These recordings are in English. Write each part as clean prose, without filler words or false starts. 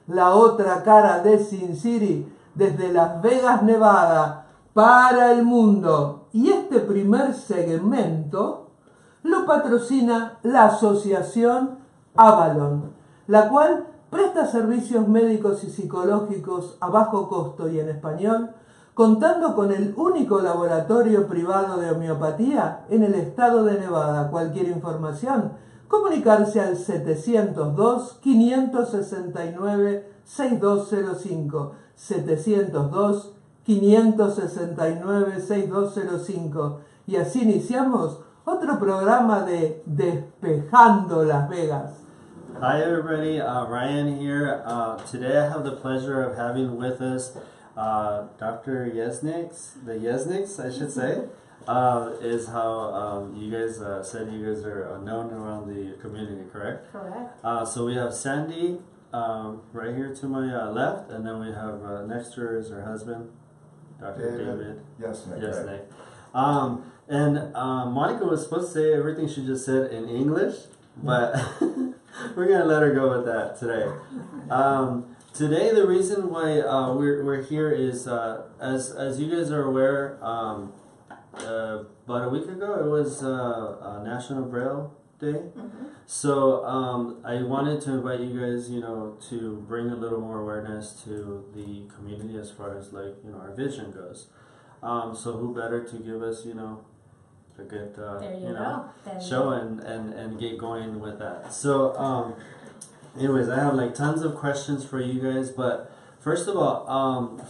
la otra cara de Sin City, desde Las Vegas, Nevada, para el mundo. Y este primer segmento lo patrocina la Asociación Avalon, la cual presta servicios médicos y psicológicos a bajo costo y en español, contando con el único laboratorio privado de homeopatía en el estado de Nevada. Cualquier información, comunicarse al 702-569-6205. 702-569-6205. Y así iniciamos otro programa de Despejando Las Vegas. Hi everybody, Ryan here. Today I have the pleasure of having with us Dr. Yesnick, the Yesnicks I should say, is how you guys said you guys are known around the community, correct? Correct. So we have Sandy right here to my left, and then we have next to her is her husband, Dr. David Yesnick. And Monica was supposed to say everything she just said in English, but we're gonna let her go with that today. Today, the reason why we're here is as you guys are aware, about a week ago it was National Braille Day. Mm-hmm. So I wanted to invite you guys, to bring a little more awareness to the community as far as our vision goes. So who better to give us, a good show and get going with that. So anyways, I have tons of questions for you guys, but first of all,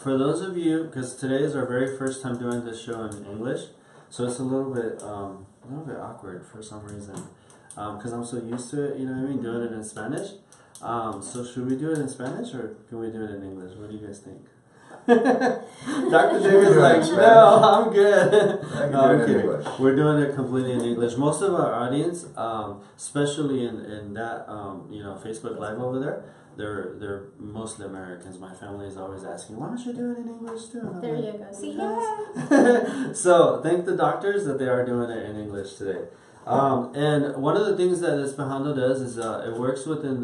for those of you, because today is our very first time doing this show in English, so it's a little bit awkward for some reason, because I'm so used to it, doing it in Spanish. So should we do it in Spanish or can we do it in English? What do you guys think? Dr. David's like, no, I'm good. I'm kidding. We're doing it completely in English. Most of our audience, especially in that Facebook Live over there, they're mostly Americans. My family is always asking, why don't you do it in English too? There you go. See, yeah. So thank the doctors that they are doing it in English today. And one of the things that Despejando does is it works within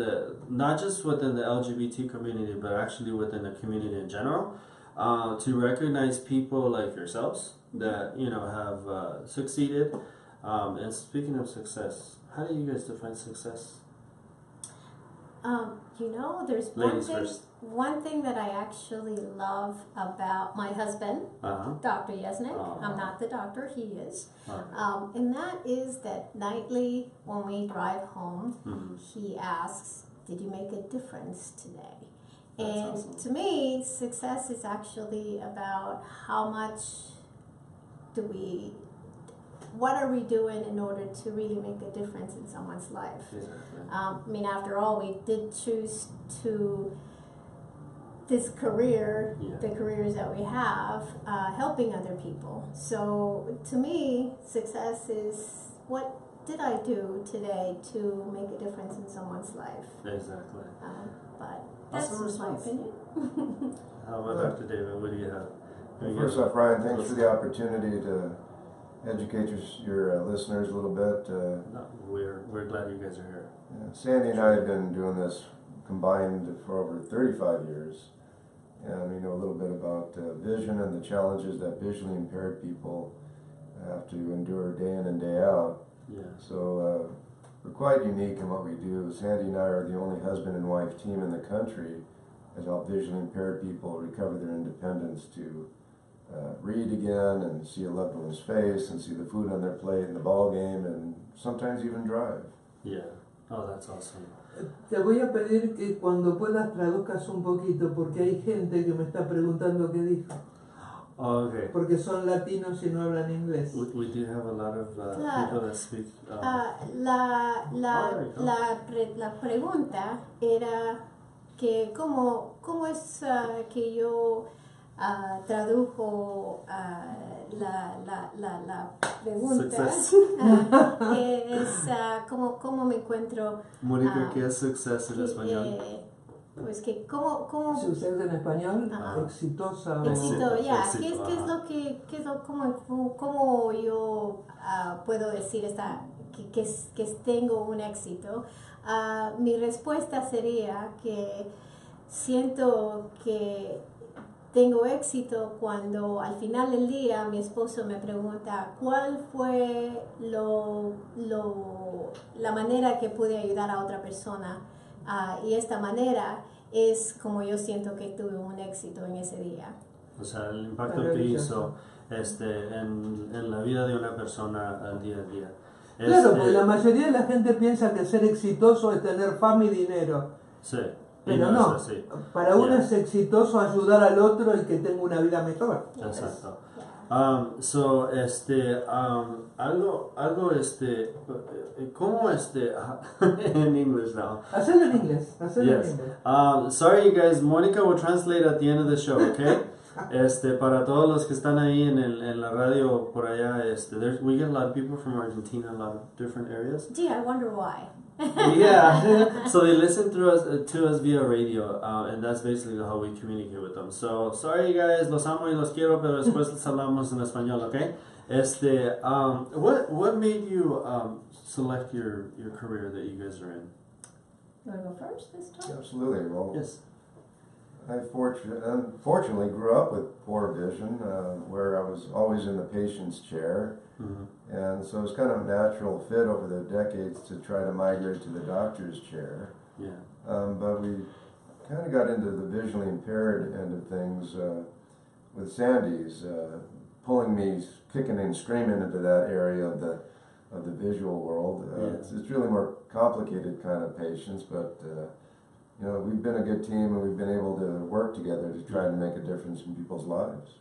not just within the LGBT community, but actually within the community in general, to recognize people like yourselves that have succeeded. And speaking of success, how do you guys define success? There's one thing that I actually love about my husband, Dr. Yesnick. I'm not the doctor, he is. And that is that nightly when we drive home, he asks, did you make a difference today? And awesome. To me, success is actually about how much what are we doing in order to really make a difference in someone's life? Exactly. After all, we did choose this career, the careers that we have, helping other people. So to me, success is what did I do today to make a difference in someone's life? Exactly. But that's just my opinion. How about Dr. David? What do you have? First off, Ryan, thanks for the opportunity to educate your listeners a little bit. We're glad you guys are here. Sandy and I have been doing this combined for over 35 years, and we know a little bit about vision and the challenges that visually impaired people have to endure day in and day out. Yeah. So we're quite unique in what we do. Sandy and I are the only husband and wife team in the country that help visually impaired people recover their independence to read again and see a loved one's face and see the food on their plate and the ball game and sometimes even drive. Yeah. Oh, that's awesome. Te voy a pedir que cuando puedas traduzcas un poquito porque hay gente que me está preguntando qué dijo. Oh, okay. Porque son latinos y no hablan inglés. We do have a lot of people that speak. La pregunta era que cómo es que yo tradujo la pregunta es cómo me encuentro. Mónica, ¿qué es success en español? Pues que cómo success en español, exitosa. Éxito, ya. ¿Qué es lo cómo yo puedo decir que tengo un éxito? Mi respuesta sería que siento que tengo éxito cuando al final del día mi esposo me pregunta cuál fue la manera que pude ayudar a otra persona, y esta manera es como yo siento que tuve un éxito en ese día. O sea, el impacto que hizo en la vida de una persona al día a día. Claro, porque la mayoría de la gente piensa que ser exitoso es tener fama y dinero. Sí. Pero no, para uno es exitoso ayudar al otro y que tenga una vida mejor. Exacto. Algo ¿cómo in English now? Hacerlo en inglés, hacerlo en inglés. Sorry you guys, Monica will translate at the end of the show, okay? Para todos los que están ahí en la radio por allá, we get a lot of people from Argentina, a lot of different areas. Gee, I wonder why. Yeah, so they listen to us via radio, and that's basically how we communicate with them. So sorry guys, los amo y los quiero, pero después les hablamos en español, okay? What made you select your career that you guys are in? You want to go first this time? Absolutely. Well, yes. I unfortunately grew up with poor vision, where I was always in the patient's chair. Mm-hmm. And so it's kind of a natural fit over the decades to try to migrate to the doctor's chair. Yeah. But we kind of got into the visually impaired end of things with Sandy's pulling me, kicking and screaming into that area of the visual world. It's really more complicated kind of patients, but we've been a good team and we've been able to work together to try to make a difference in people's lives.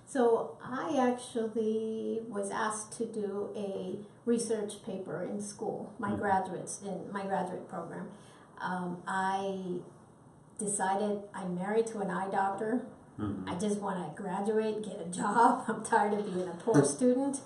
So I actually was asked to do a research paper in school, my graduate program. I decided I'm married to an eye doctor. Mm-hmm. I just want to graduate, get a job. I'm tired of being a poor student.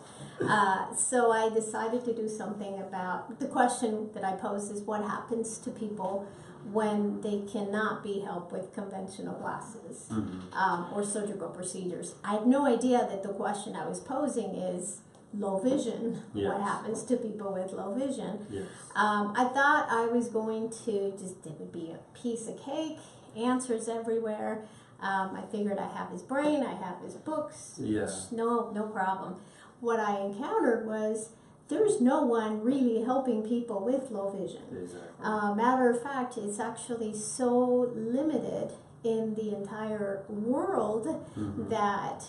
So I decided to do something about the question that I posed is what happens to people when they cannot be helped with conventional glasses, mm-hmm. Or surgical procedures. I had no idea that the question I was posing is low vision. Yes. What happens to people with low vision? Yes. I thought I was going to it would be a piece of cake, answers everywhere. I figured I have his brain, I have his books. Yeah. No problem. What I encountered was there's no one really helping people with low vision. Exactly. Matter of fact, it's actually so limited in the entire world, mm-hmm. that,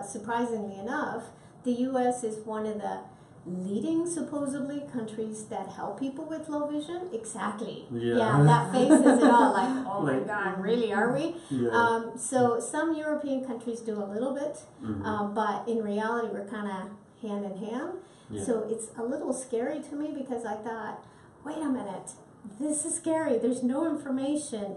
surprisingly enough, the U.S. is one of the leading, supposedly, countries that help people with low vision. Exactly. Yeah, that face says it all. Like, oh my God, really, are we? Yeah. So some European countries do a little bit, mm-hmm. But in reality, we're kind of hand in hand. Yeah. So it's a little scary to me because I thought, wait a minute, this is scary. There's no information.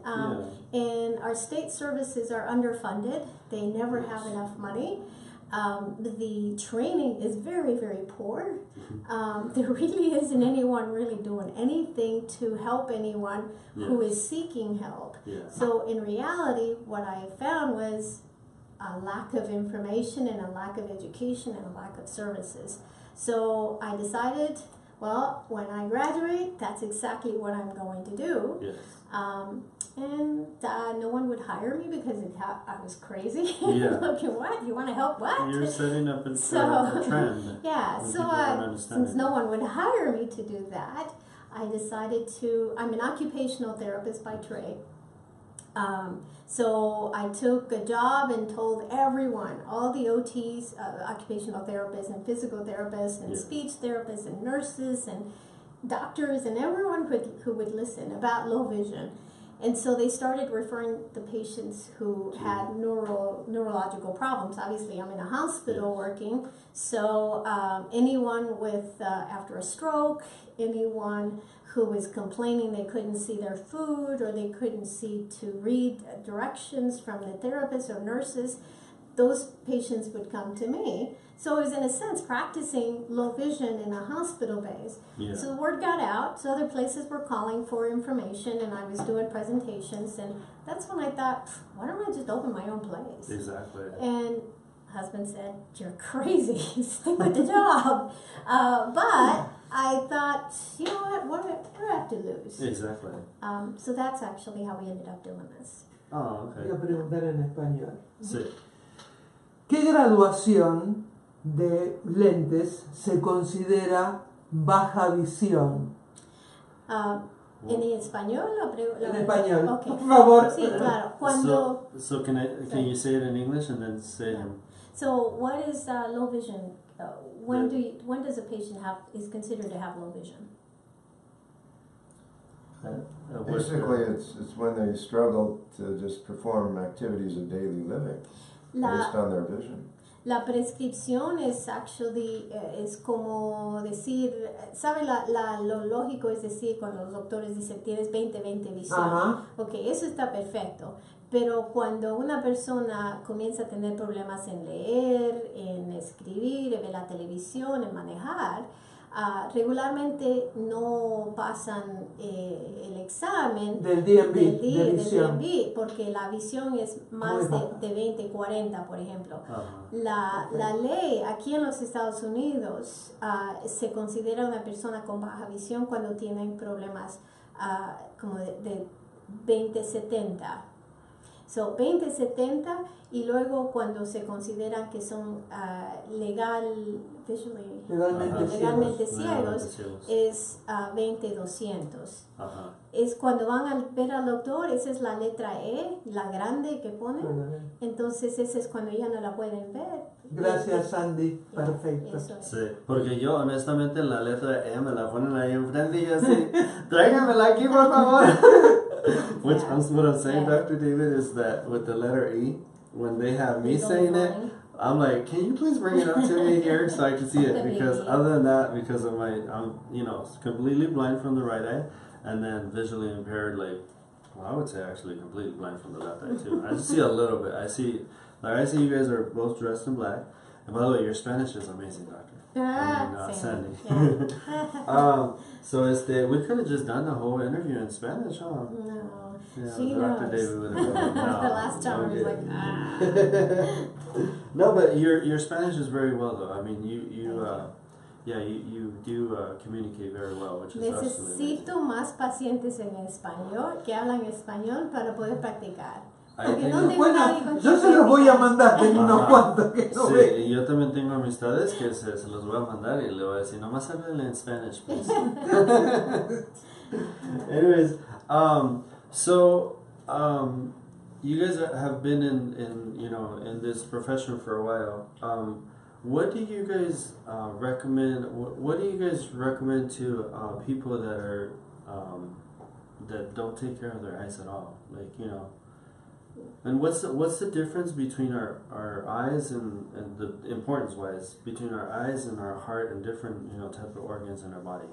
And our state services are underfunded. They never have enough money. The training is very, very poor. There really isn't anyone really doing anything to help anyone who is seeking help. Yeah. So in reality, what I found was a lack of information and a lack of education and a lack of services. So I decided, well, when I graduate, that's exactly what I'm going to do. Yes. And no one would hire me because I was crazy. Yeah. Looking, what? You want to help? What? You're setting up a trend. Yeah. So since no one would hire me to do that, I decided I'm an occupational therapist by trade. So I took a job and told everyone, all the OTs, occupational therapists and physical therapists and speech therapists and nurses and doctors and everyone who would listen about low vision. And so they started referring the patients who had neurological problems. Obviously, I'm in a hospital working, so anyone with, after a stroke, anyone who was complaining they couldn't see their food or they couldn't see to read directions from the therapists or nurses, those patients would come to me. So it was, in a sense, practicing low vision in a hospital base. Yeah. So the word got out, so other places were calling for information, and I was doing presentations, and that's when I thought, why don't I just open my own place? Exactly. And husband said, "You're crazy. Stick with the job." But I thought, you know what do I have to lose? Exactly. So that's actually how we ended up doing this. Oh, okay. Voy a preguntar en español. Sí. ¿Qué graduación de lentes se considera baja visión? ¿En español o En español, okay. por favor. Sí, claro. Cuando, So can you say it in English and then say it in... So what is low vision? When does a patient is considered to have low vision? Basically, it's when they struggle to just perform activities of daily living based on their vision. La prescripción es actually, es como decir, ¿sabe? Lo lógico es decir, cuando los doctores dicen tienes 20-20 visión. Ajá. Ok, eso está perfecto. Pero cuando una persona comienza a tener problemas en leer, en escribir, en ver la televisión, en manejar, regularmente no pasan el examen del DMV, de visión. DMV, porque la visión es más de 20-40, por ejemplo. La ley aquí en los Estados Unidos se considera una persona con baja visión cuando tienen problemas como de 20-70. So, 20-70, y luego cuando se consideran que son legalmente ciegos, es 20-200. Es cuando van a ver al doctor, esa es la letra E, la grande que ponen, entonces esa es cuando ya no la pueden ver. Gracias, Sandy, perfecto. Sí, porque yo honestamente la letra E me la ponen ahí enfrente y yo así, tráigamela aquí por favor. What I'm saying, Dr. David, is that with the letter E, when they have me saying it, I'm like, can you please bring it up to me here so I can see it? Because other than that, because of I'm completely blind from the right eye, and then visually impaired, I would say actually completely blind from the left eye too. I just see a little bit. I see you guys are both dressed in black. And by the way, your Spanish is amazing, Doctor. Sandy. Yeah. So we could have just done the whole interview in Spanish, huh? No. Yeah, She Dr. knows. David would have been no, the last time I was like, No, but your Spanish is very well though. I mean, you do communicate very well, which is Necesito más pacientes en español que hablan español para poder practicar. Bueno, yo se los voy a mandar, tengo unos cuantos que no sí, ven. Y yo también tengo amistades que se los voy a mandar y le voy a decir, nomás háblenle en Spanish, please. Anyways, you guys have been in this profession for a while. What do you guys recommend? What do you guys recommend to people that are that don't take care of their eyes at all? And what's the difference between our eyes and the importance wise between our eyes and our heart and different type of organs in our body?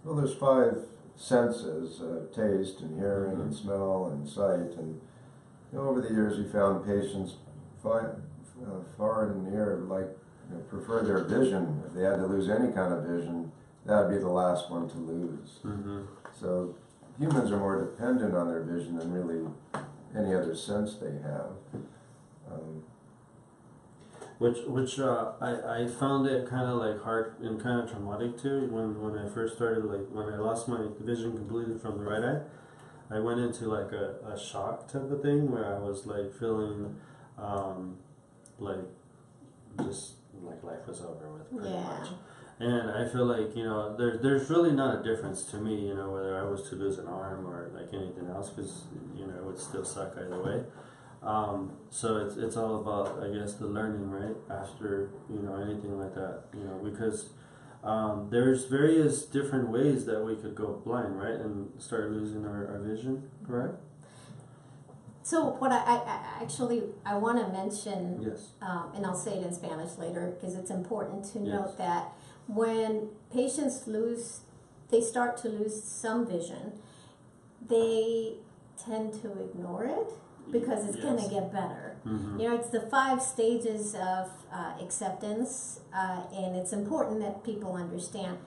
Well, there's 5 senses: taste and hearing and smell and sight. And over the years, we found patients far and near prefer their vision. If they had to lose any kind of vision, that would be the last one to lose. So humans are more dependent on their vision than really any other sense they have. Which I found it kind of hard and kind of traumatic too. When I first started, when I lost my vision completely from the right eye, I went into a shock type of thing where I was feeling just like life was over with pretty much. And I feel there's really not a difference to me, whether I was to lose an arm or anything else, because it would still suck either way. So it's all about, I guess, the learning, right, after anything like that, because there's various different ways that we could go blind, right, and start losing our vision, correct? So what I want to mention, yes, and I'll say it in Spanish later because it's important to note that when patients start to lose some vision, they tend to ignore it because it's going to get better. It's the 5 stages of acceptance, and it's important that people understand.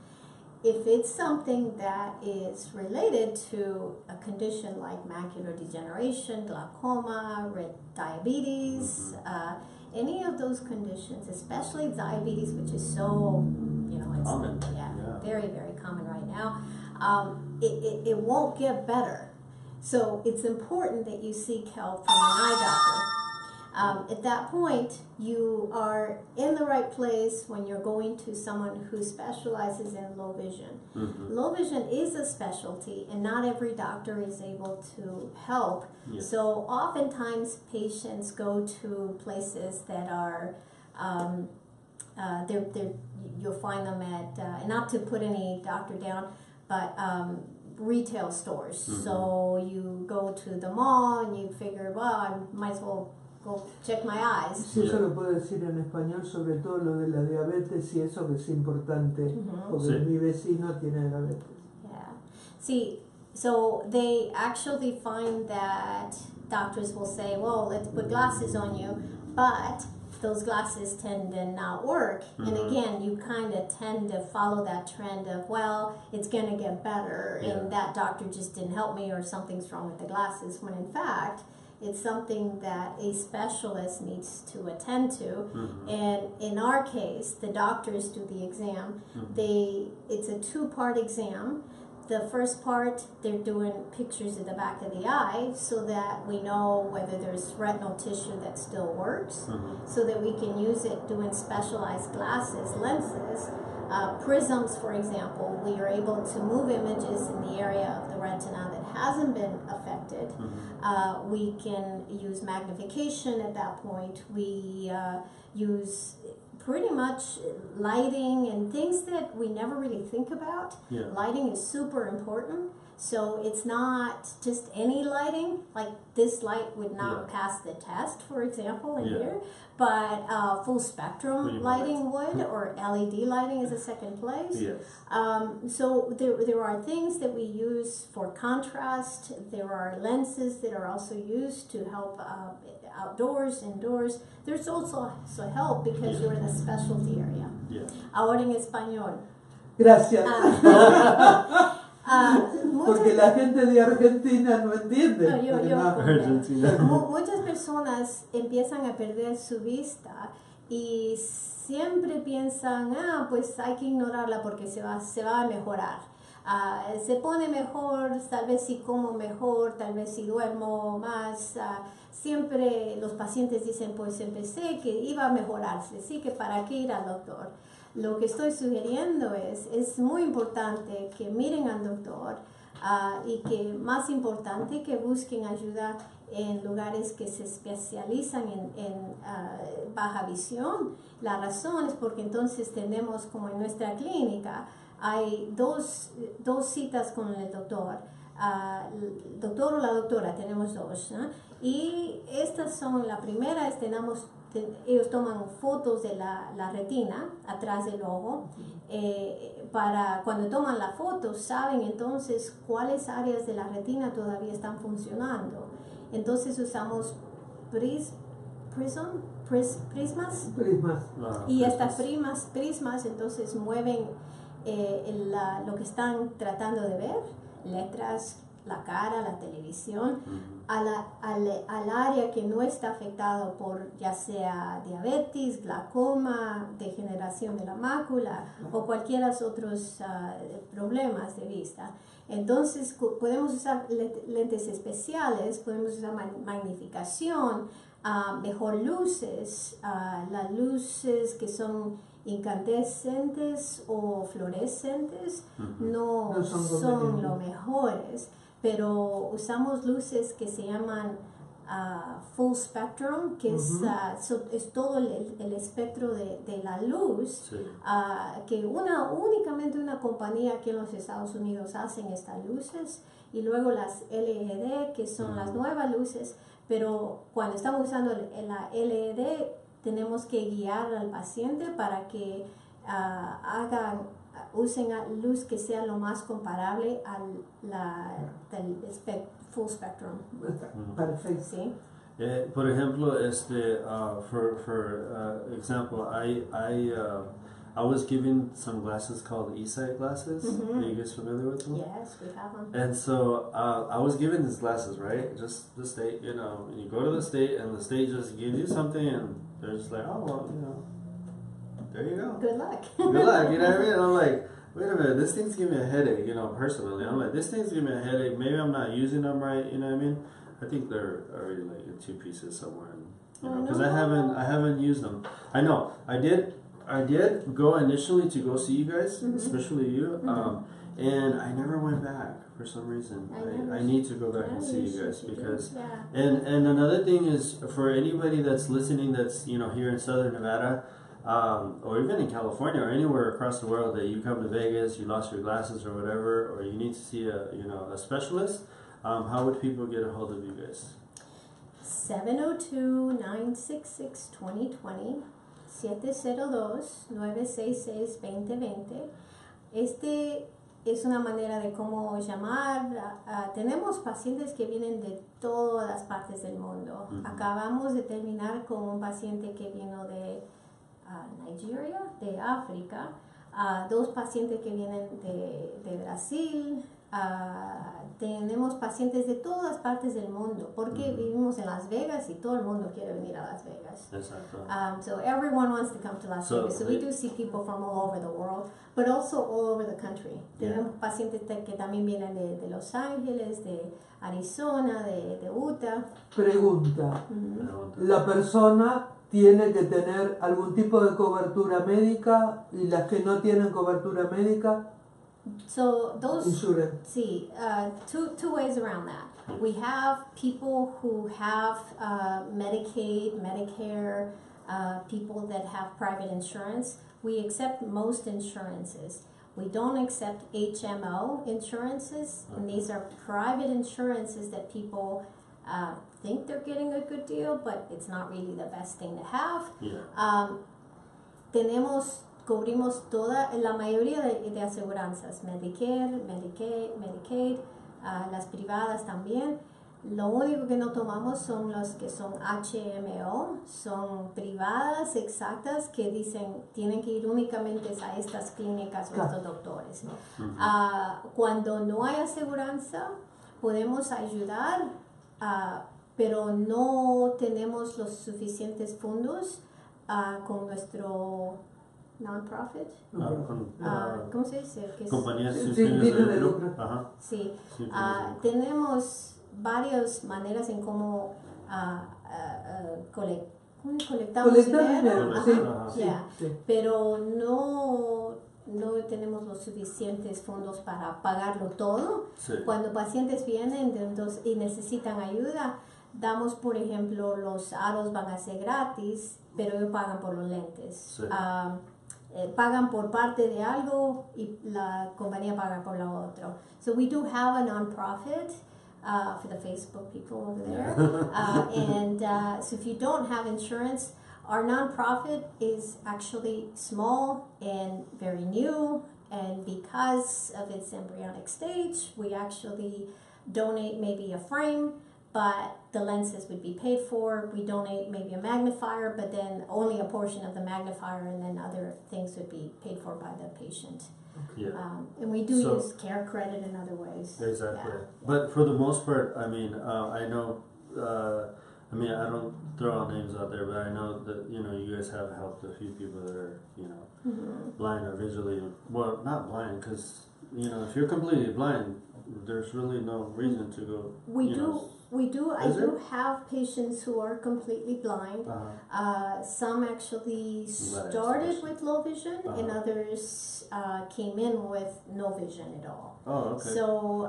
if it's something that is related to a condition like macular degeneration, glaucoma, diabetes, any of those conditions, especially diabetes, which is so, it's common. Very, very common right now, it won't get better. So it's important that you seek help from an eye doctor. At that point, you are in the right place when you're going to someone who specializes in low vision. Low vision is a specialty, and not every doctor is able to help. Yes. So oftentimes patients go to places that are, you'll find them at, and not to put any doctor down, but retail stores. So you go to the mall and you figure, well, I might as well go check my eyes. Sí, eso lo puedo decir en español, sobre todo lo de la diabetes y eso que es importante, porque mi vecino tiene diabetes. Yeah. See, so they actually find that doctors will say, well, let's put glasses on you, but those glasses tend to not work. And again, you kind of tend to follow that trend of, well, it's going to get better, and that doctor just didn't help me, or something's wrong with the glasses, when in fact, it's something that a specialist needs to attend to. And in our case, the doctors do the exam. It's a two-part exam. The first part, they're doing pictures of the back of the eye so that we know whether there's retinal tissue that still works, so that we can use it doing specialized glasses, lenses. Prisms, for example, we are able to move images in the area of the retina that hasn't been affected. We can use magnification at that point. We use pretty much lighting and things that we never really think about. Lighting is super important. So it's not just any lighting, like this light would not pass the test, for example, in here, but full spectrum lighting would, or LED lighting is a second place. So there are things that we use for contrast. There are lenses that are also used to help outdoors, indoors. There's also help because you're in a specialty area. Ahora en español. Gracias. Porque la gente de Argentina no entiende. Muchas personas empiezan a perder su vista y siempre piensan, pues hay que ignorarla porque se va a mejorar. Se pone mejor, tal vez si como mejor, tal vez si duermo más. Siempre los pacientes dicen, pues empecé que iba a mejorarse, sí, que para qué ir al doctor. Lo que estoy sugiriendo es muy importante que miren al doctor y que más importante que busquen ayuda en lugares que se especializan en baja visión. La razón es porque entonces tenemos, como en nuestra clínica, hay dos citas con el doctor. El doctor o la doctora, tenemos dos, ¿no? Y estas son, la primera es ellos toman fotos de la retina atrás del ojo. Para cuando toman la foto saben entonces cuáles áreas de la retina todavía están funcionando. Entonces usamos prismas. Y estas prismas entonces mueven lo que están tratando de ver, letras, la cara, la televisión, al área que no está afectado por ya sea diabetes, glaucoma, degeneración de la mácula o cualquiera otros problemas de vista. Entonces podemos usar lentes especiales, podemos usar magnificación, mejor luces, las luces que son incandescentes o fluorescentes no son lo mejores, pero usamos luces que se llaman full spectrum, que es todo el espectro de la luz, que únicamente una compañía aquí en los Estados Unidos hacen estas luces, y luego las LED, que son las nuevas luces, pero cuando estamos usando la LED tenemos que guiar al paciente para que usen luz que sea lo más comparable al full spectrum. Perfecto. ¿Sí? Por ejemplo, for example, I was given some glasses called e-sight glasses. Are you guys familiar with them? Yes, we have them. And so I was given these glasses, right? Just the state, you go to the state and the state just gives you something and they're just like, oh, well, there you go. Good luck. Good luck, you know what I mean? And I'm like, wait a minute, this thing's giving me a headache, personally. I'm like, this thing's giving me a headache. Maybe I'm not using them right, you know what I mean? I think they're already like in 2 pieces somewhere, because I haven't used them. I know I did go initially to go see you guys, especially you, and I never went back for some reason. I need to go back and see you guys because, and another thing is for anybody that's listening that's here in Southern Nevada. Or even in California or anywhere across the world that you come to Vegas, you lost your glasses or whatever, or you need to see a specialist, how would people get a hold of you guys? 702-966-2020, 702-966-2020. Este es una manera de cómo llamar. Tenemos pacientes que vienen de todas las partes del mundo. Acabamos de terminar con un paciente que vino de Nigeria, de África, 2 pacientes que vienen de Brasil, tenemos pacientes de todas partes del mundo, porque vivimos en Las Vegas y todo el mundo quiere venir a Las Vegas. Exacto. So everyone wants to come to Las Vegas. So we do see people from all over the world, but also all over the country. Tenemos pacientes que también vienen de Los Ángeles, de Arizona, de Utah. Pregunta. La persona tiene que tener algún tipo de cobertura médica y las que no tienen cobertura médica, so those insurance. See, two ways around that. We have people who have Medicaid, Medicare, people that have private insurance. We accept most insurances. We don't accept HMO insurances, and these are private insurances that people think they're getting a good deal, but it's not really the best thing to have. Cubrimos la mayoría de aseguranzas, Medicare, Medicaid, las privadas también. Lo único que no tomamos son los que son HMO, son privadas exactas que dicen tienen que ir únicamente a estas clínicas o estos doctores. Cuando no hay aseguranza, podemos ayudar, pero no tenemos los suficientes fondos con nuestro non-profit. ¿Cómo se dice? Compañías sin fines de lucro. Sí. Tenemos varias maneras en cómo colectamos dinero. Pero no tenemos los suficientes fondos para pagarlo todo. Cuando pacientes vienen y necesitan ayuda, damos, por ejemplo, los aros van a ser gratis, pero ellos pagan por los lentes. Pagan por parte de algo y la compañía paga por lo otro. So we do have a non-profit for the Facebook people over there. So if you don't have insurance, our non-profit is actually small and very new, and because of its embryonic stage, we actually donate maybe a frame, but the lenses would be paid for. We donate maybe a magnifier, but then only a portion of the magnifier, and then other things would be paid for by the patient. And we do use care credit in other ways. Exactly. But for the most part, I mean, I know, I don't throw out names out there, but I know that, you guys have helped a few people that are, blind or visually, well, not blind, because, if you're completely blind, there's really no reason to go. We do. I do have patients who are completely blind. Some actually started with low vision, and others came in with no vision at all. Oh, okay. So,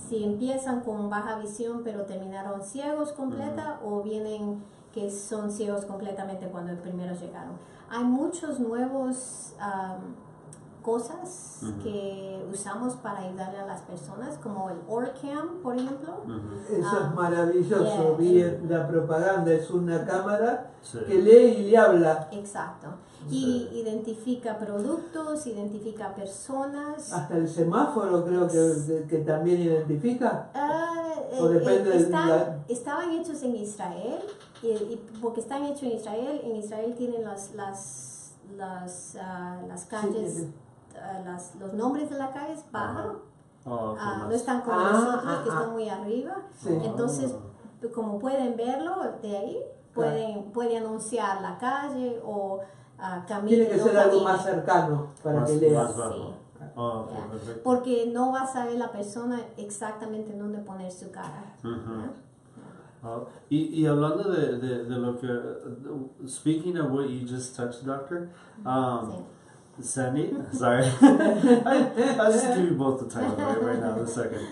si empiezan con baja visión, pero terminaron ciegos completa, o vienen que son ciegos completamente cuando primero llegaron. Hay muchos nuevos cosas que usamos para ayudarle a las personas, como el OrCam, por ejemplo. Eso es maravilloso. Vi la propaganda, es una cámara que lee y le habla. Exacto. Y identifica productos, identifica personas. Hasta el semáforo creo que también identifica. O depende estaban hechos en Israel, y porque están hechos en Israel tienen las calles, los nombres de las calles bajan. No están como nosotros, que están muy arriba. Entonces, como pueden verlo de ahí, puede anunciar la calle o camino. Tiene que ser algo más cercano para que leas. Porque no va a saber la persona exactamente en dónde poner su cara. Y hablando de lo que, speaking of what you just touched, Doctor, Sandy, sorry, I'll just give you both the title right now in a second.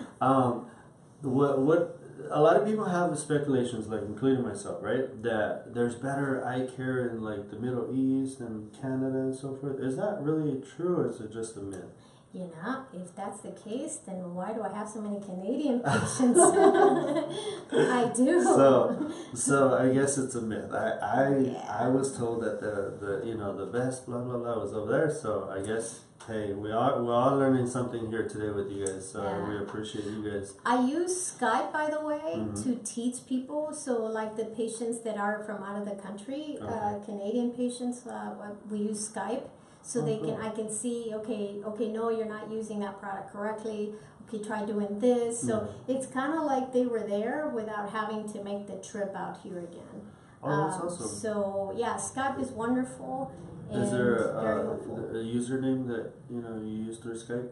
What a lot of people have speculations, like including myself, right, that there's better eye care in like the Middle East and Canada and so forth. Is that really true, or is it just a myth? You know, if that's the case, then why do I have so many Canadian patients? I do. So I guess it's a myth. I was told that the best blah blah blah was over there. So I guess, hey, we're all learning something here today with you guys. So we appreciate you guys. I use Skype, by the way, to teach people. So like the patients that are from out of the country, Canadian patients, we use Skype. So I can see, okay, no, you're not using that product correctly. Okay, try doing this. So it's kind of like they were there without having to make the trip out here again. Oh, that's awesome. So yeah, Skype is wonderful. Is there a username that you use through Skype?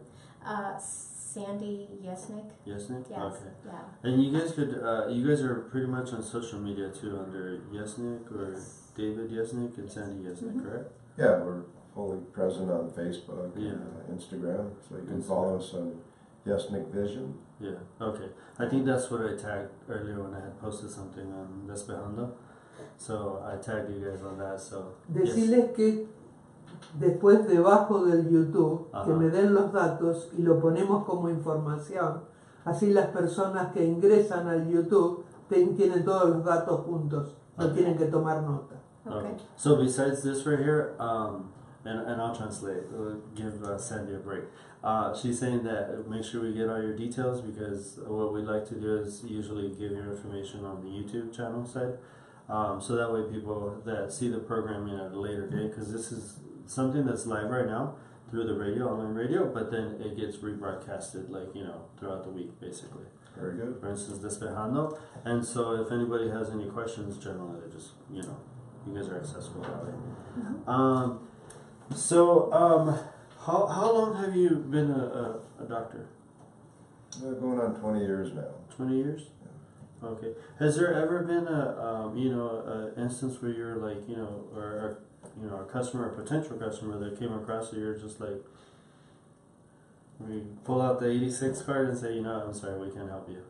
Sandy Yesnick. Yesnick? Yes. Okay. Yeah. And you guys are pretty much on social media too, under Yesnick or David Yesnick and Sandy Yesnick, correct? Yeah, we're fully present on Facebook and Instagram, so you can follow us on Yesnick Vision. Yeah, okay. I think that's what I tagged earlier when I had posted something on Despejando. So I tagged you guys on that. So decirles que después debajo del YouTube que me den los datos y lo ponemos como información. Así las personas que ingresan al YouTube tienen todos los datos juntos, no tienen que tomar nota. Okay. So besides this right here, and I'll translate, give Sandy a break. She's saying that make sure we get all your details, because what we'd like to do is usually give your information on the YouTube channel side. So that way people that see the programming at a later date, because this is something that's live right now through the radio, online radio, but then it gets rebroadcasted throughout the week basically. Very good. For instance, Despejando. And so if anybody has any questions, generally they just, you guys are accessible that way. So, how long have you been a doctor? Going on 20 years now. 20 years? Yeah. Okay. Has there ever been a instance where you're like, or a customer, a potential customer that came across you, you're just like, we pull out the 86 card and say, I'm sorry, we can't help you?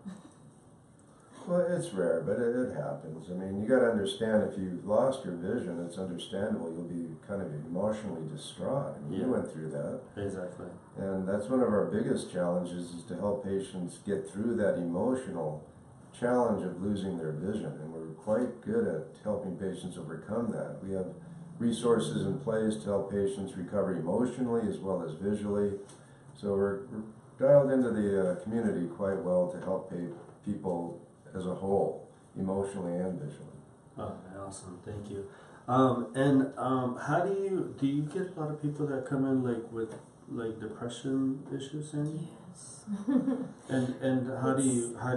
Well, it's rare, but it happens. I mean, you got to understand, if you've lost your vision, it's understandable. You'll be kind of emotionally distraught. I mean, you went through that. Exactly. And that's one of our biggest challenges, is to help patients get through that emotional challenge of losing their vision. And we're quite good at helping patients overcome that. We have resources in place to help patients recover emotionally as well as visually. So we're dialed into the community quite well to help people as a whole, emotionally and visually. Oh, awesome! Thank you. How do you get a lot of people that come in with depression issues, Sandy? Yes. and how do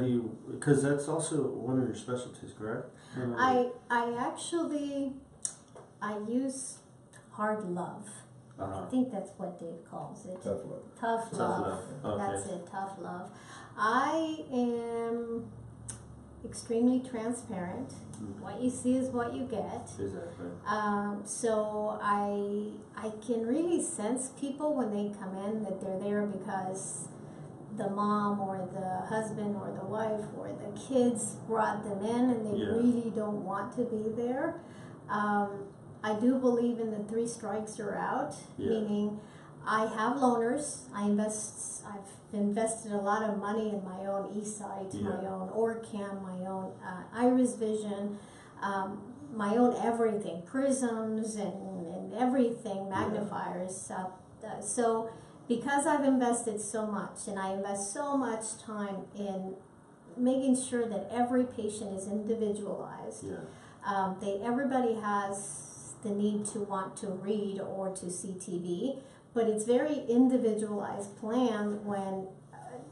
you because that's also one of your specialties, correct? I use hard love. I think that's what Dave calls it. Tough love. Tough love. Okay. That's it, tough love. I am extremely transparent. What you see is what you get. Exactly. So I can really sense people when they come in that they're there because the mom or the husband or the wife or the kids brought them in and they really don't want to be there. I do believe in the 3 strikes you're out, meaning I have loaners. I've invested a lot of money in my own eSight, my own Orcam, my own Iris Vision, my own everything, prisms and everything, magnifiers. So because I've invested so much, and I invest so much time in making sure that every patient is individualized, everybody has the need to want to read or to see TV, but it's very individualized plan when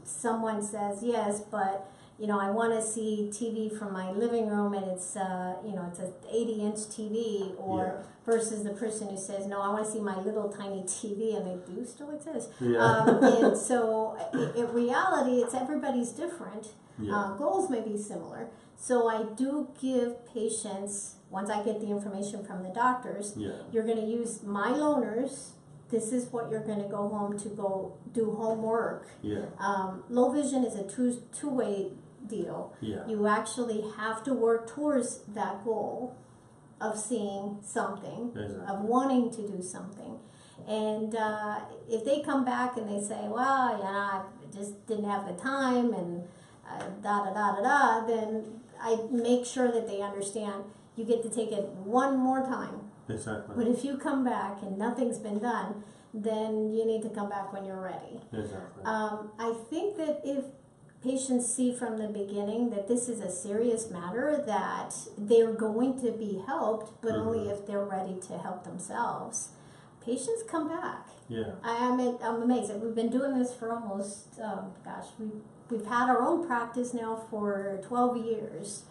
someone says, yes, but I want to see TV from my living room and it's, it's an 80-inch TV, or versus the person who says, no, I want to see my little tiny TV, and they do still exist. Yeah. And so in reality, it's everybody's different. Yeah. Goals may be similar. So I do give patients, once I get the information from the doctors, you're going to use my loaners. This is what you're going to go home to go do homework. Yeah. Low vision is a two-way deal. Yeah. You actually have to work towards that goal of seeing something, of wanting to do something. And if they come back and they say, well, I just didn't have the time and then I make sure that they understand you get to take it one more time. Exactly. But if you come back and nothing's been done, then you need to come back when you're ready. Exactly. I think that if patients see from the beginning that this is a serious matter, that they're going to be helped, but only if they're ready to help themselves, patients come back. Yeah. I'm amazed. We've been doing this for almost, we've had our own practice now for 12 years.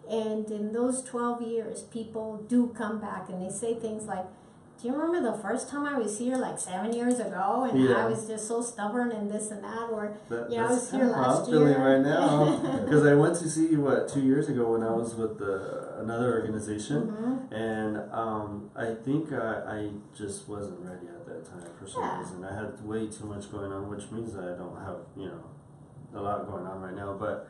And in those 12 years, people do come back and they say things like, do you remember the first time I was here like 7 years ago and I was just so stubborn and this and that, or I was here last year. I'm feeling right now because I went to see you 2 years ago when I was with another organization, and I think I just wasn't ready at that time for some reason. I had way too much going on, which means that I don't have a lot going on right now, but.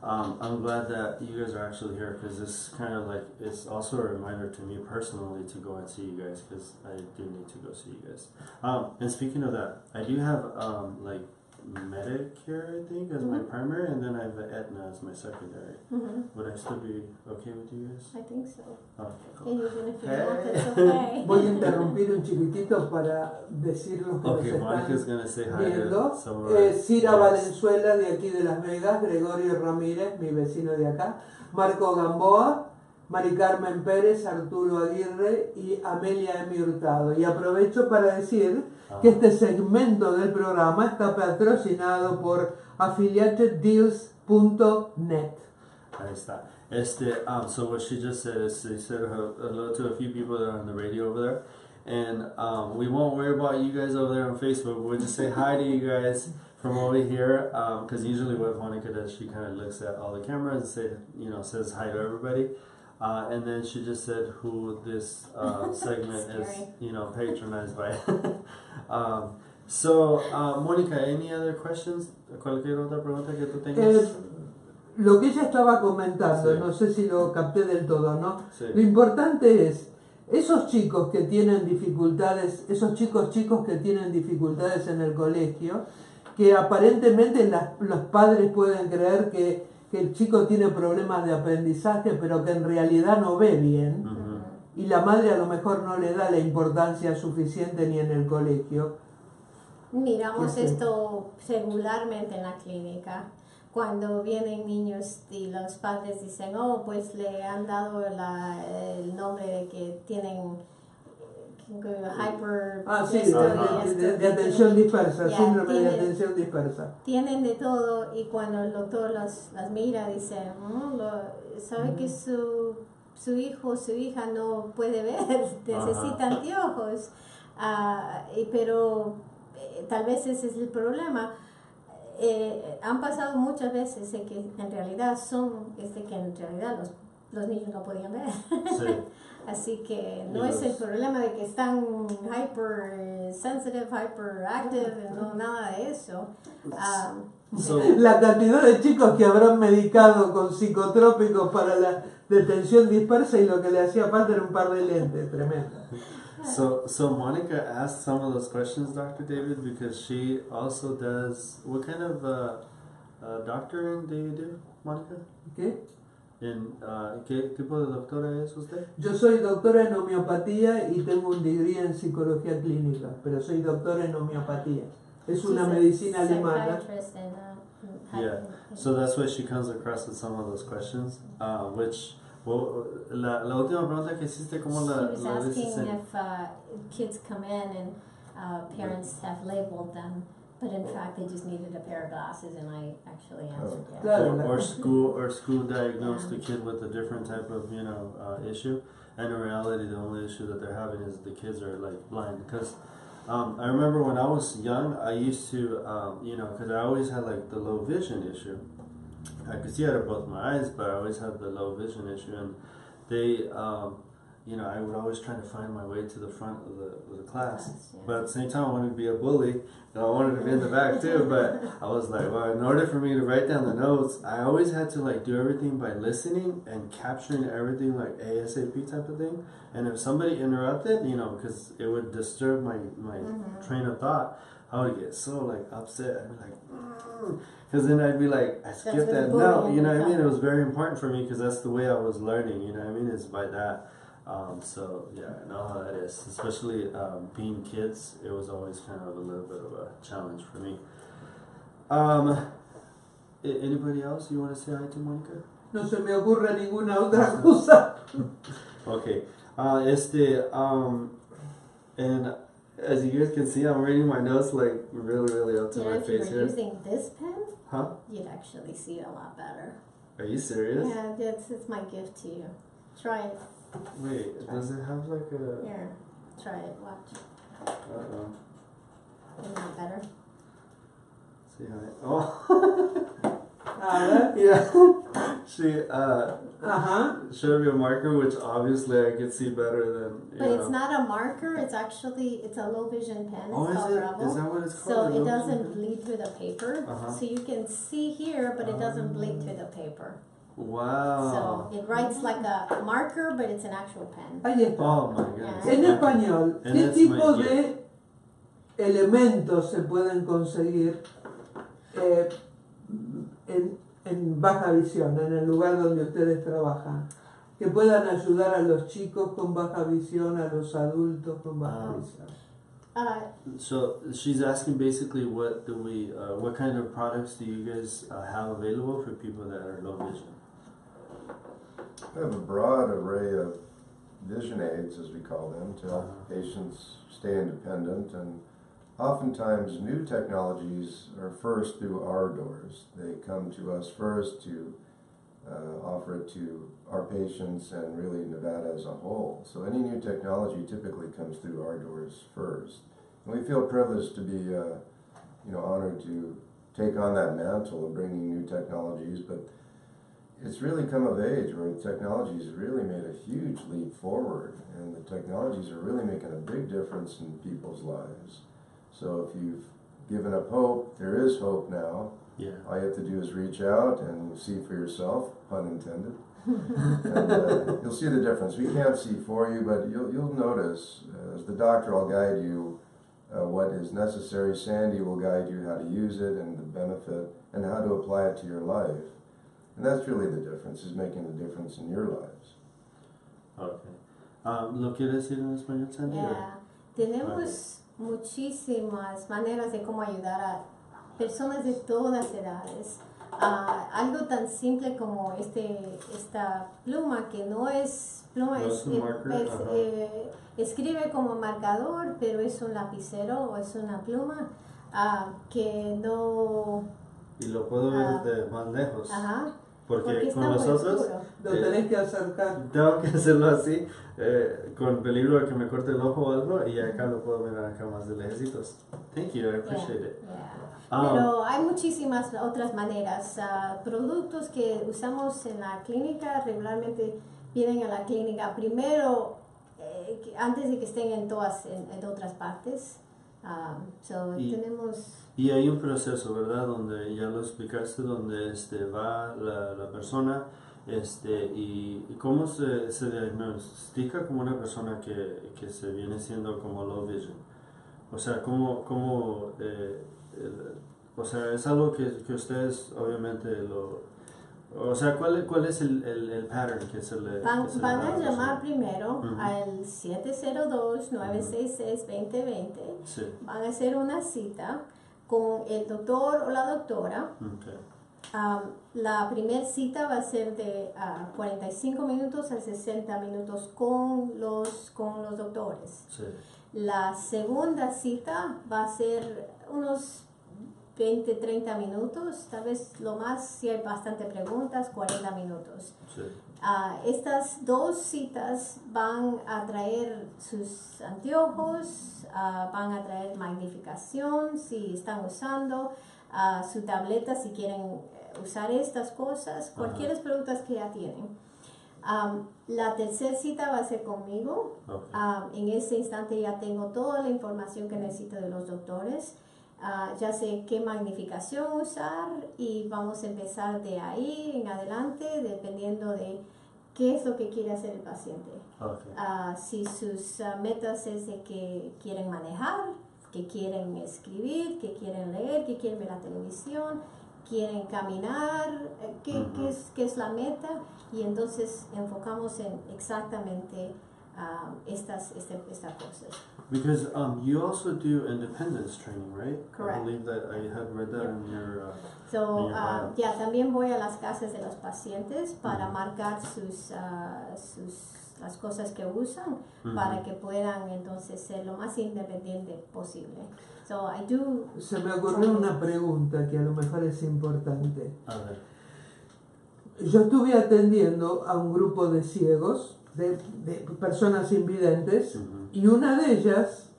I'm glad that you guys are actually here, because this kind of it's also a reminder to me personally to go and see you guys, because I do need to go see you guys. And speaking of that, I do have Medicare, I think, as my primary, and then I have Aetna as my secondary. Would I still be okay with you guys? I think so. Okay, cool. And even if you don't, it's okay. Voy a interrumpir un chiquitito para decir lo que nos están viendo. Cira Valenzuela, de aquí de Las Vegas, Gregorio Ramírez, mi vecino de acá, Marco Gamboa, Mari Carmen Pérez, Arturo Aguirre y Amelia M. Hurtado. Y aprovecho para decir que este segmento del programa está patrocinado por affiliateddeals.net. Ahí está. So what she just said is she said hello to a few people that are on the radio over there. And we won't worry about you guys over there on Facebook. We'll just say hi to you guys from over here. Because usually what Monica does, she kind of looks at all the cameras and says hi to everybody. And then she just said who this segment is, patronized by. So, Mónica, any other questions? ¿Cualquier otra pregunta que tú tengas? Lo que ella estaba comentando, no sé si lo capté del todo, ¿no? Lo importante es, esos chicos que tienen dificultades, esos chicos que tienen dificultades en el colegio, que aparentemente los padres pueden creer que el chico tiene problemas de aprendizaje, pero que en realidad no ve bien, y la madre a lo mejor no le da la importancia suficiente ni en el colegio. Miramos esto regularmente en la clínica. Cuando vienen niños y los padres dicen, pues le han dado el nombre de que tienen hyper... de atención dispersa, síndrome de atención dispersa. Tienen de todo, y cuando el doctor las mira, dice, sabe que su hijo o su hija no puede ver, necesita anteojos, pero tal vez ese es el problema. Han pasado muchas veces que en realidad los niños no podían ver. Sí. Así que no es el problema de que están hypersensitive, hyperactive, no, nada de eso. La cantidad de chicos que habrán medicado con psicotrópicos para la detención dispersa, y lo que le hacía falta era un par de lentes, tremendo. So Monica asked some of those questions, Dr. David, because she also does. What kind of doctoring do you do, Monica? ¿Qué? ¿Qué tipo de doctora es usted? Yo soy doctora en homeopatía y tengo un degree en psicología clínica, pero soy doctora en homeopatía. Es una medicina alemana. Yeah, so that's why she comes across with some of those questions, which Well, la última pregunta que hiciste, ¿cómo la She was asking if kids come in and parents have labeled them, but in fact they just needed a pair of glasses, and I actually answered yes. Or school diagnosed the kid with a different type of issue, and in reality the only issue that they're having is the kids are like blind. Because I remember when I was young, I used to because I always had like the low vision issue. I could see out of both my eyes, but I always had the low vision issue, and they I would always try to find my way to the front of the class. Yeah. But at the same time, I wanted to be a bully, and I wanted to be in the back too. But I was like, well, in order for me to write down the notes, I always had to like do everything by listening and capturing everything like ASAP type of thing. And if somebody interrupted, because it would disturb my train of thought, I would get so like upset. I'd be like, because then I'd be like, I skipped that note. You know what I mean? It was very important for me because that's the way I was learning. You know what I mean? Is by that. So yeah, I know how that is. Especially being kids, it was always kind of a little bit of a challenge for me. Anybody else you want to say hi to, Monica? No se me ocurre ninguna otra cosa. Okay. And as you guys can see, I'm reading my notes like really, really up to my face here. If you were here. using this pen, you'd actually see it a lot better. Are you serious? Yeah, it's my gift to you. Try it. Wait, does it have like a... Here, try it, watch. Uh-oh. Isn't that better? See how Oh! A ver. Yeah. She showed me a marker, which obviously I could see better than... But it's not a marker, it's a low vision pen. It's called Bravo. Is that what it's called? So it doesn't bleed through the paper. So you can see here, but it doesn't bleed through the paper. Wow. So it writes like a marker, but it's an actual pen. Ahí está. Oh my goodness. En español, ¿qué tipo de elementos se pueden conseguir en baja visión, en el lugar donde ustedes trabajan? Que puedan ayudar a los chicos con baja visión, a los adultos con baja visión. So she's asking basically what kind of products do you guys have available for people that are low vision? We have a broad array of vision aids, as we call them, to help patients stay independent, and oftentimes new technologies are first through our doors. They come to us first to offer it to our patients and really Nevada as a whole. So any new technology typically comes through our doors first. And we feel privileged to be honored to take on that mantle of bringing new technologies, but it's really come of age where technology has really made a huge leap forward, and the technologies are really making a big difference in people's lives. So if you've given up hope, there is hope now. Yeah. All you have to do is reach out and see for yourself, pun intended. And you'll see the difference. We can't see for you, but you'll notice, as the doctor will guide you what is necessary. Sandy will guide you how to use it and the benefit and how to apply it to your life. And that's really the difference, is making the difference in your lives. Okay. ¿Lo quiere decir en español, Sandy? Yeah. Tenemos muchísimas maneras de cómo ayudar a personas de todas edades. Algo tan simple como esta pluma, que no es pluma, escribe como marcador, pero es un lapicero o es una pluma que no... Y lo puedo ver desde más lejos. Ajá. Porque con nosotros lo tenés que acercar. Tengo que hacerlo así, con peligro de que me corte el ojo o algo, y acá lo puedo ver acá más de lejecitos. Thank you, I appreciate it. Yeah. Pero hay muchísimas otras maneras. Productos que usamos en la clínica regularmente vienen a la clínica primero, antes de que estén en otras partes. Tenemos... Y hay un proceso, ¿verdad? Donde ya lo explicaste, donde va la persona, y cómo se diagnostica como una persona que se viene siendo como low vision. O sea, o sea, es algo que ustedes obviamente o sea, ¿cuál es el pattern que se le... Van a llamar primero al 702-966-2020. Sí. Van a hacer una cita con el doctor o la doctora. Okay. La primera cita va a ser de 45 minutos a 60 minutos con los doctores. Sí. La segunda cita va a ser unos 20, 30 minutos, tal vez lo más, si hay bastante preguntas, 40 minutos. Sí. Estas dos citas van a traer sus anteojos, van a traer magnificación si están usando, su tableta si quieren usar estas cosas, cualquier preguntas que ya tienen. La tercera cita va a ser conmigo. En ese instante ya tengo toda la información que necesito de los doctores. Ya sé qué magnificación usar y vamos a empezar de ahí en adelante dependiendo de qué es lo que quiere hacer el paciente. Si sus metas es de que quieren manejar, que quieren escribir, que quieren leer, que quieren ver la televisión, quieren caminar, qué es la meta, y entonces enfocamos en exactamente estas cosas. Because you also do independence training, right? Correct. I believe that I had read that in your. So, también voy a las casas de los pacientes para marcar las cosas que usan para que puedan entonces ser lo más independiente posible. So I do. Se me ocurrió una pregunta que a lo mejor es importante. A ver. Yo estuve atendiendo a un grupo de ciegos, de personas invidentes, y una de ellas,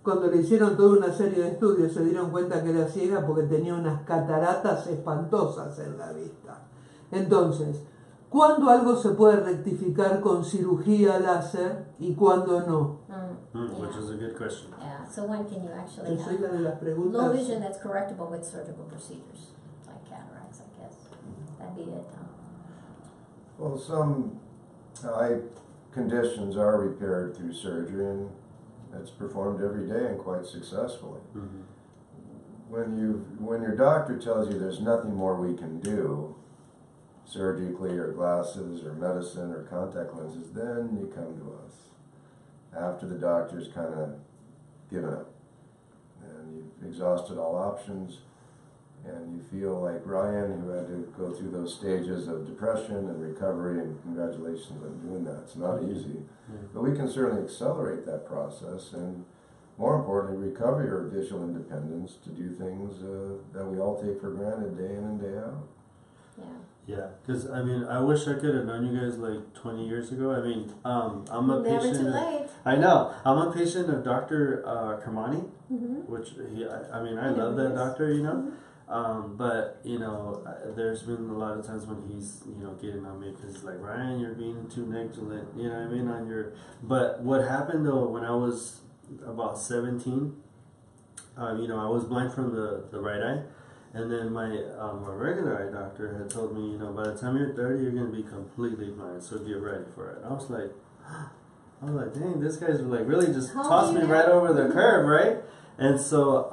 cuando le hicieron toda una serie de estudios, se dieron cuenta que era ciega porque tenía unas cataratas espantosas en la vista. Entonces, ¿cuándo algo se puede rectificar con cirugía láser y cuándo no? Which is a good question. Yeah, so when can you actually Yo soy la have de las preguntas. low vision that's correctable with surgical procedures, like cataracts, I guess. That'd be it. Well, some eye conditions are repaired through surgery, and it's performed every day and quite successfully. When your doctor tells you there's nothing more we can do, surgically or glasses or medicine or contact lenses, then you come to us after the doctor's kind of given up and you've exhausted all options, and you feel like Ryan, who had to go through those stages of depression and recovery, and congratulations on doing that. It's not easy, but we can certainly accelerate that process and, more importantly, recover your visual independence to do things that we all take for granted day in and day out. Yeah, because I mean, I wish I could have known you guys like 20 years ago. I mean, I'm a patient. Never too late. I know. I'm a patient of Dr. Kermani, which I love that doctor, you know. But you know, there's been a lot of times when he's, you know, getting on me because like, Ryan, you're being too negligent, you know what I mean, on your. But what happened though, when I was about 17, you know, I was blind from the right eye, and then my regular eye doctor had told me, you know, by the time you're 30, you're gonna be completely blind, so get ready for it. And I was like, dang, this guy's like really just tossed me right over the curve, right? And so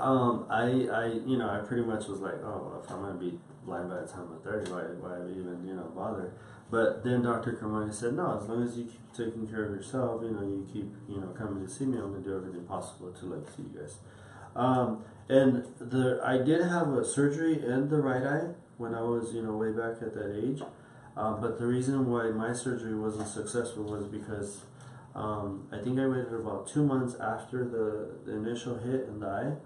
I pretty much was like, oh, if I'm gonna be blind by the time I'm 30, why even, you know, bother? But then Dr. Kermani said, no, as long as you keep taking care of yourself, you know, you keep, you know, coming to see me, I'm gonna do everything possible to like see you guys. And I did have a surgery in the right eye when I was, you know, way back at that age. But the reason why my surgery wasn't successful was because I think I waited about 2 months after the initial hit in the eye,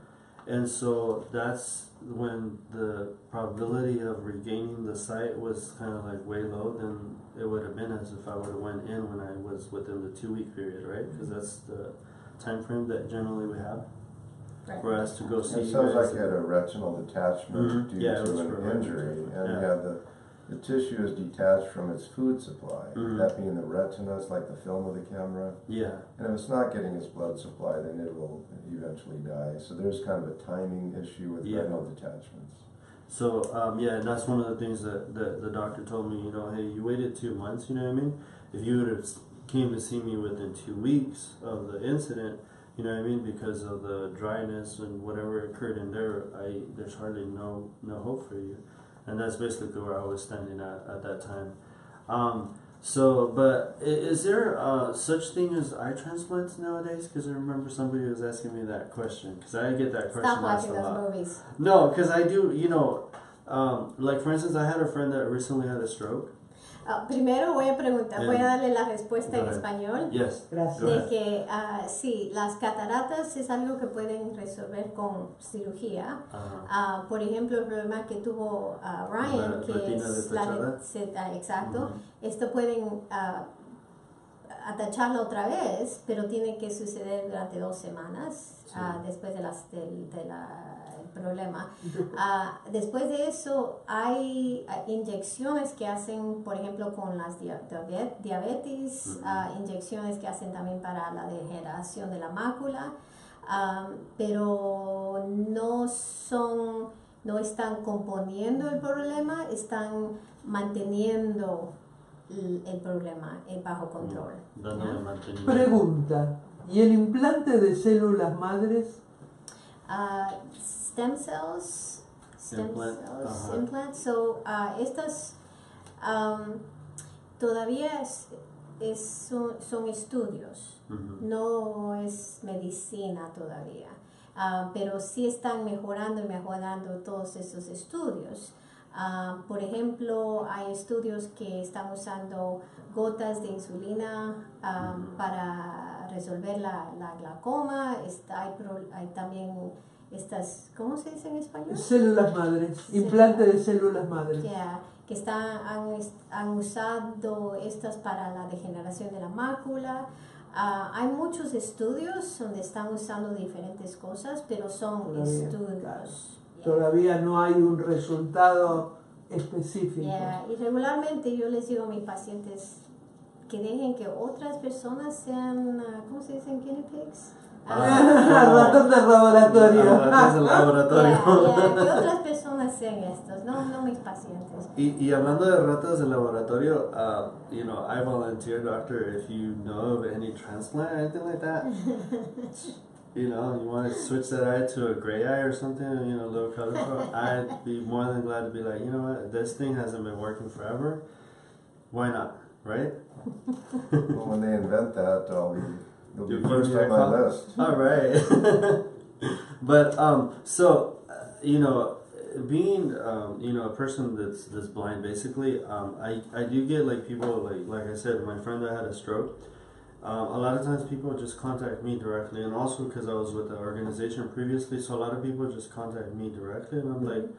and so that's when the probability of regaining the sight was kind of like way low than it would have been as if I would have went in when I was within the 2-week period, right? Because that's the time frame that generally we have for us to go see. It sounds like you had a retinal detachment due to an injury, and the tissue is detached from its food supply. That being the retina, it's like the film of the camera. Yeah. And if it's not getting its blood supply, then it will eventually die. So there's kind of a timing issue with retinal detachments. So and that's one of the things that the doctor told me. You know, hey, you waited 2 months. You know what I mean? If you would have came to see me within 2 weeks of the incident, you know what I mean, because of the dryness and whatever occurred in there, there's hardly no hope for you. And that's basically where I was standing at that time. But is there such thing as eye transplants nowadays? Because I remember somebody was asking me that question. Because I get that question asked a lot. Stop watching those movies. No, because I do, you know, like for instance, I had a friend that recently had a stroke. Primero voy a preguntar, voy a darle la respuesta en español. Yes. Gracias. De que sí, las cataratas es algo que pueden resolver con cirugía. Por ejemplo, el problema que tuvo Ryan, que es exacto, esto pueden atacharlo otra vez, pero tiene que suceder durante 2 semanas después del problema. Después de eso hay inyecciones que hacen, por ejemplo, con las diabetes, inyecciones que hacen también para la degeneración de la mácula, pero no están componiendo el problema, están manteniendo el problema bajo control. Pregunta, ¿y el implante de células madres? Stem cells, implants. So, estas todavía son estudios, no es medicina todavía, pero sí están mejorando todos esos estudios. Por ejemplo, hay estudios que están usando gotas de insulina para resolver la glaucoma. Hay también estas, ¿cómo se dice en español? Células madres, implante de células madres. Que han usado estas para la degeneración de la mácula. Hay muchos estudios donde están usando diferentes cosas, pero son estudios. Claro. Todavía no hay un resultado específico. Y regularmente yo les digo a mis pacientes que dejen que otras personas sean, ¿cómo se dicen? Guinea pigs. Ratón de laboratorio. Que otras personas sean estos, no mis pacientes. Y hablando de ratas de laboratorio, you know, I volunteer, doctor, if you know of any transplant or anything like that. You know, you want to switch that eye to a gray eye or something, you know, a little color. I'd be more than glad to be like, you know what, this thing hasn't been working forever. Why not, right? Well, when they invent that, you'll be first on my list. All right. But so you know, being you know, a person that's blind, basically, I do get like people like I said, my friend that had a stroke. A lot of times people just contact me directly, and also because I was with the organization previously, so a lot of people just contact me directly, and I'm like,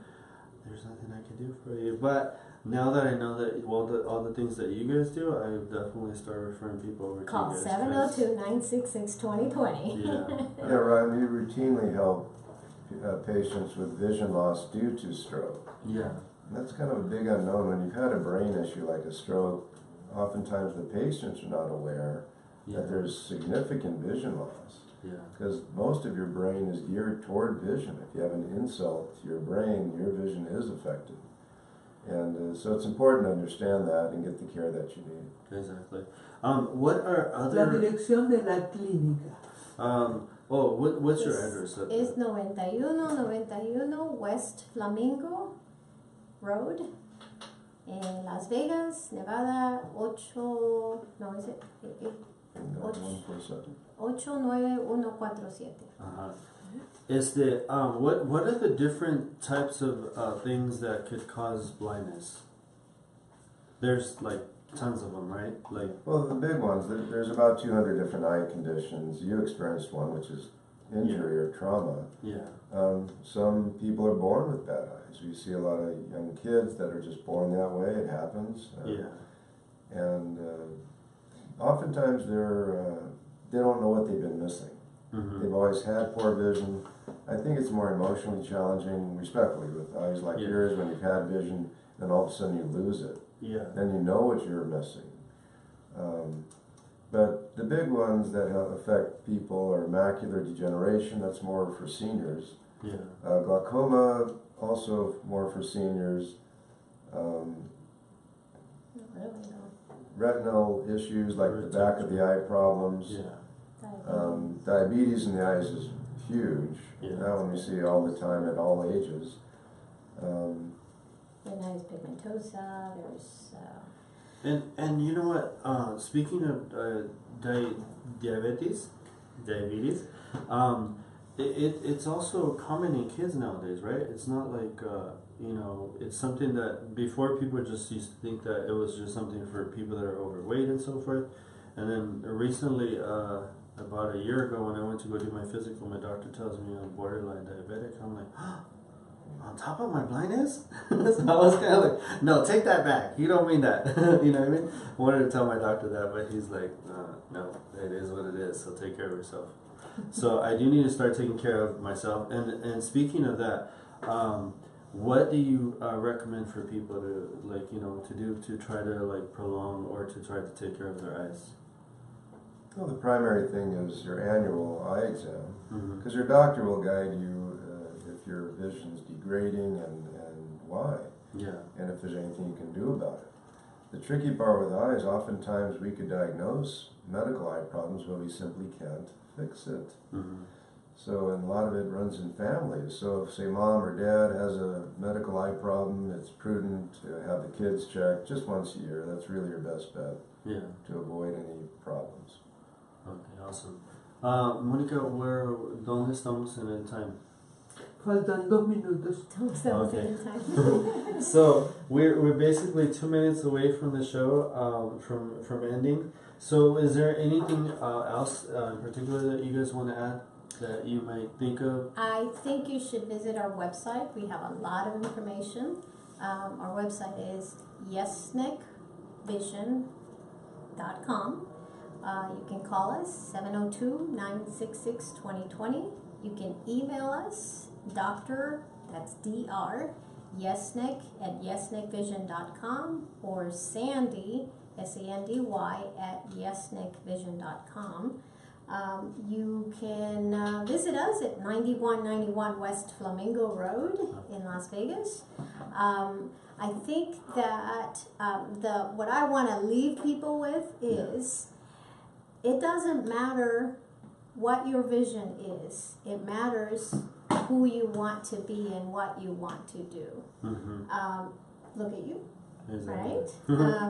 there's nothing I can do for you. But now that I know that all the things that you guys do, I would definitely start referring people over Call to you guys. 702-966-2020. Yeah. Ryan, we routinely help patients with vision loss due to stroke. Yeah. And that's kind of a big unknown. When you've had a brain issue like a stroke, oftentimes the patients are not aware that there's significant vision loss. Yeah. Because most of your brain is geared toward vision. If you have an insult to your brain, your vision is affected. And so it's important to understand that and get the care that you need. Exactly. What are other... La dirección de la clínica. What's your address? Es 9191 West Flamingo Road en Las Vegas, Nevada, 89147. What are the different types of things that could cause blindness? There's like tons of them, right? Well, the big ones, there's about 200 different eye conditions. You experienced one, which is injury or trauma. Yeah. Some people are born with bad eyes. You see a lot of young kids that are just born that way. It happens. And oftentimes they don't know what they've been missing. They've always had poor vision. I think it's more emotionally challenging, respectfully, with eyes like yours, when you've had vision and all of a sudden you lose it. Yeah. Then you know what you're missing. But the big ones that affect people are macular degeneration. That's more for seniors. Yeah. Glaucoma, also more for seniors. Retinal issues like the back of the eye problems. Diabetes in the eyes is huge. That one we see all the time at all ages. Retinitis pigmentosa, there's... And you know what, speaking of diabetes, it's also common in kids nowadays, right? It's not like it's something that before people just used to think that it was just something for people that are overweight and so forth. And then recently, about a year ago, when I went to go do my physical, my doctor tells me I'm borderline diabetic. I'm like, on top of my blindness? So I was kind of like, no, take that back. You don't mean that. You know what I mean? I wanted to tell my doctor that, but he's like, no, it is what it is, so take care of yourself. So I do need to start taking care of myself. And speaking of that, what do you recommend for people to to do to try to prolong or to try to take care of their eyes? Well, the primary thing is your annual eye exam, because your doctor will guide you if your vision is degrading and why, and if there's anything you can do about it. The tricky part with eyes, oftentimes we could diagnose medical eye problems, but we simply can't fix it. So, and a lot of it runs in families. So if, say, mom or dad has a medical eye problem, it's prudent to have the kids checked just once a year. That's really your best bet to avoid any problems. Okay, awesome. Mónica, ¿dónde estamos en el time? Faltan 2 minutos. Okay. So we're basically 2 minutes away from the show, from ending. So is there anything else in particular that you guys want to add that you might think of? I think you should visit our website. We have a lot of information. Our website is yesnickvision.com. You can call us 702-966-2020. You can email us Dr. that's Dr. Yesnick at yesnickvision.com or Sandy Sandy at yesnickvision.com. You can visit us at 9191 West Flamingo Road in Las Vegas. I think that what I want to leave people with is it doesn't matter what your vision is. It matters who you want to be and what you want to do. Look at you. Right?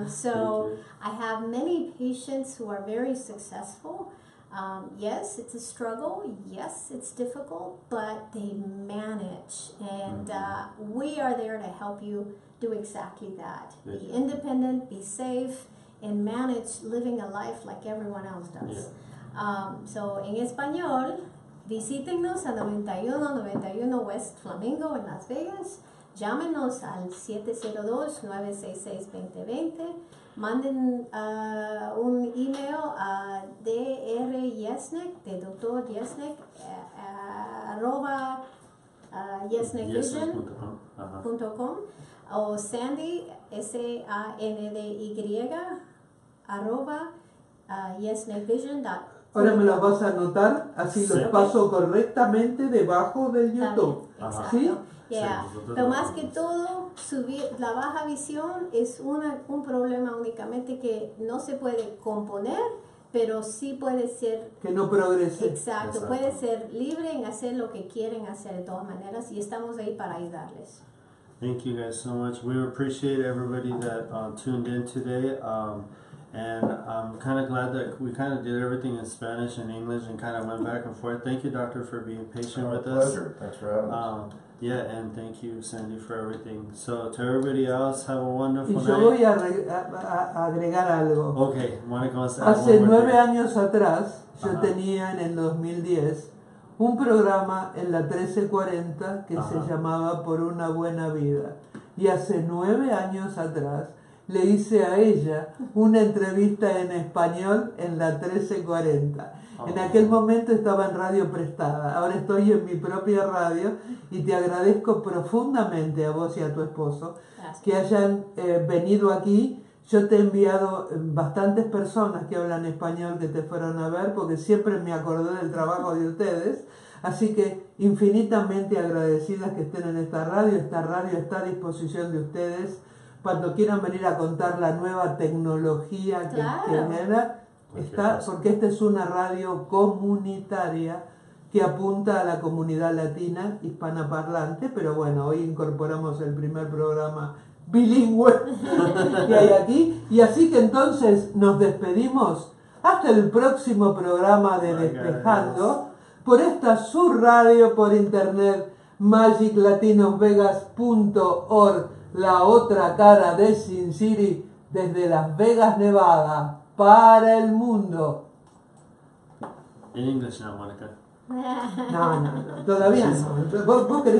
So I have many patients who are very successful. Yes, it's a struggle. Yes, it's difficult, but they manage. And we are there to help you do exactly that. Be independent, be safe, and manage living a life like everyone else does. So en español, visítenos a 9191 West Flamingo en Las Vegas. Llámenos al 702-966-2020. Manden un email a dryesnick, de Dr. Yesnick, yesnickvision.com o Sandy, SANDY, @yesnickvision.com. Ahora me lo vas a anotar, así los paso correctamente debajo del YouTube. ¿Sí? Pero más que todo, la baja visión es un problema únicamente que no se puede componer, pero sí puede ser... Que no progrese. Exacto, puede ser libre en hacer lo que quieren hacer de todas maneras y estamos ahí para ayudarles. Thank you guys so much. We appreciate everybody that tuned in today. And I'm kind of glad that we kind of did everything in Spanish and English and kind of went back and forth. Thank you, Doctor, for being patient with us. Pleasure. Thanks for having us. Yeah, and thank you, Sandy, for everything. So, to everybody else, have a wonderful night. Y yo voy a agregar algo. Okay, Monica wants to add Hace one more 9 thing. años atrás, yo tenía en el 2010 un programa en la 1340 que se llamaba Por una buena vida. Y hace 9 años atrás le hice a ella una entrevista en español en la 1340. En aquel momento estaba en Radio Prestada, ahora estoy en mi propia radio y te agradezco profundamente a vos y a tu esposo que hayan venido aquí. Yo te he enviado bastantes personas que hablan español que te fueron a ver porque siempre me acordé del trabajo de ustedes. Así que infinitamente agradecidas que estén en esta radio. Esta radio está a disposición de ustedes cuando quieran venir a contar la nueva tecnología que genera. Está, porque esta es una radio comunitaria que apunta a la comunidad latina hispanoparlante, pero bueno, hoy incorporamos el primer programa bilingüe que hay aquí, y así que entonces nos despedimos hasta el próximo programa de Despejando. por esta su radio por internet, magiclatinosvegas.org, la otra cara de Sin City, desde Las Vegas, Nevada, para el mundo. In English now, Monica. No, todavía no. ¿Vos querés